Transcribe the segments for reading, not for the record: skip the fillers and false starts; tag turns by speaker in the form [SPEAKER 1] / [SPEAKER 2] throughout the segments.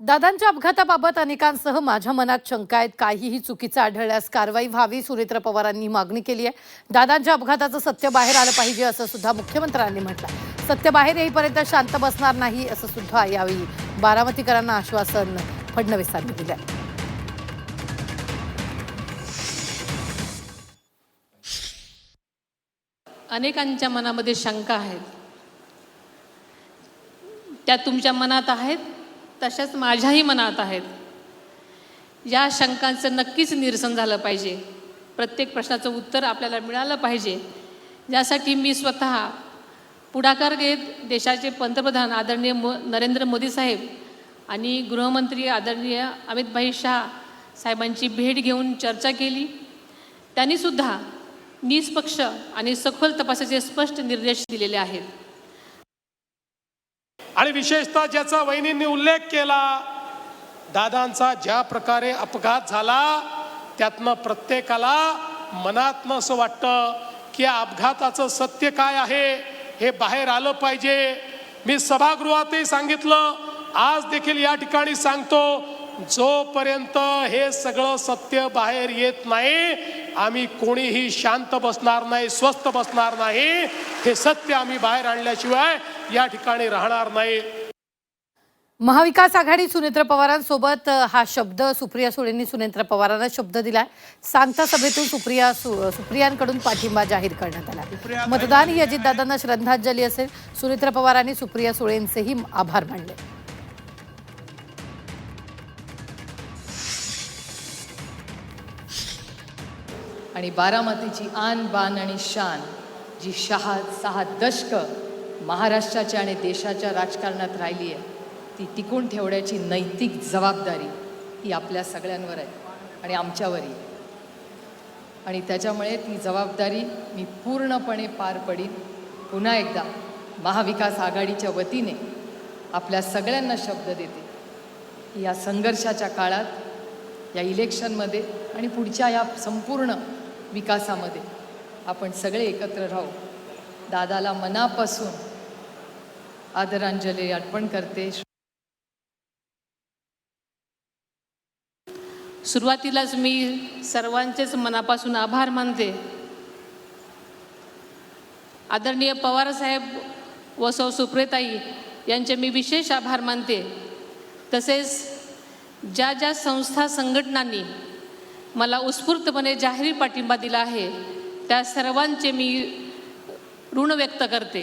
[SPEAKER 1] दादांच्या अपघाताबाबत अनेकांसह माझ्या मनात शंका आहेत. काहीही चुकीचं आढळल्यास कारवाई व्हावी, सुनेत्र पवारांनी मागणी केली आहे. दादांच्या अपघाताचं सत्य बाहेर आलं पाहिजे असं सुद्धा मुख्यमंत्र्यांनी म्हटलं. सत्य बाहेर येईपर्यंत शांत बसणार नाही असं सुद्धा यावेळी बारामतीकरांना आश्वासन फडणवीसांनी दिलं.
[SPEAKER 2] अनेकांच्या मनामध्ये शंका आहेत, त्या तुमच्या मनात आहेत, तशाच माझ्याही मनात आहेत. या शंकांचं नक्कीच निरसन झालं पाहिजे. प्रत्येक प्रश्नाचं उत्तर आपल्याला मिळालं पाहिजे. यासाठी मी स्वतः पुढाकार घेत देशाचे पंतप्रधान आदरणीय नरेंद्र मोदी साहेब आणि गृहमंत्री आदरणीय अमित शाह साहेबांची भेट घेऊन चर्चा केली. त्यांनीसुद्धा निष्पक्ष आणि सखोल तपासाचे स्पष्ट निर्देश दिलेले आहेत.
[SPEAKER 3] आणि विशेषतः ज्याचा वहिनींनी उल्लेख केला, दादांचा ज्या प्रकारे अपघात झाला त्यातनं प्रत्येकाला मनातनं असं वाटतं की अपघाताचं सत्य काय आहे हे बाहेर आलं पाहिजे. मी सभागृहातही सांगितलं, आज देखील या ठिकाणी सांगतो, जोपर्यंत हे सगळं सत्य बाहेर येत नाही आम्ही कोणीही शांत बसणार नाही, स्वस्थ बसणार नाही. हे सत्य आम्ही बाहेर आणल्याशिवाय या ठिकाणी राहणार नाही.
[SPEAKER 1] महाविकास आघाडी सुनेत्र पवारांसोबत हा शब्द सुप्रिया सुळेंनी सुनेत्र पवारांना शब्द दिलाय. सांगता सभेतून सुप्रियांकडून पाठिंबा जाहीर करण्यात आला. मतदान ही अजितदादांना श्रद्धांजली असेल. सुनेत्र पवारांनी सुप्रिया सुळेंचेही आभार मानले.
[SPEAKER 4] आणि बारामतीची आन बान आणि शान जी 6 दशक महाराष्ट्राच्या आणि देशाच्या राजकारणात राहिली आहे ती टिकून ठेवण्याची नैतिक जबाबदारी ही आपल्या सगळ्यांवर आहे आणि आमच्यावरही. आणि त्याच्यामुळे ती जबाबदारी मी पूर्णपणे पार पडीन. पुन्हा एकदा महाविकास आघाडीच्या वतीने आपल्या सगळ्यांना शब्द देते की या संघर्षाच्या काळात, या इलेक्शनमध्ये आणि पुढच्या या संपूर्ण विकासामध्ये आपण सगळे एकत्र राहू. दादाला मनापासून आदरांजली अर्पण करते.
[SPEAKER 2] सुरुवातीलाच मी सर्वांचेच मनापासून आभार मानते. आदरणीय पवारसाहेब व सौ सुप्रियाताई यांचे मी विशेष आभार मानते. तसेच ज्या ज्या संस्था संघटनांनी मला उत्स्फूर्तपणे जाहीर पाठिंबा दिला आहे त्या सर्वांचे मी ऋण व्यक्त करते.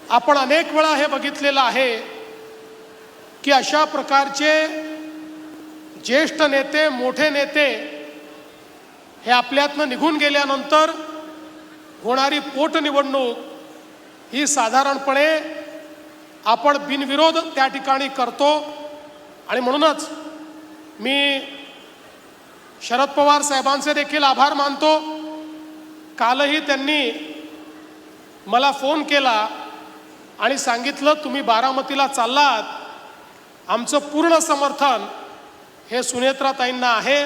[SPEAKER 3] आपण अनेक वेळा हे बघितलेलं आहे की अशा प्रकारचे ज्येष्ठ नेते, मोठे नेते हे आपल्यातनं निघून गेल्यानंतर होणारी पोटनिवडणूक ही साधारणपणे आपण बिनविरोध त्या ठिकाणी करतो. आणि म्हणूनच मी शरद पवार साहेबांचे देखील आभार मानतो. कालही त्यांनी मला फोन केला आणि सांगितलं, तुम्ही बारामतीला चाललात, आमचं पूर्ण समर्थन हे सुनेत्राताईंना आहे.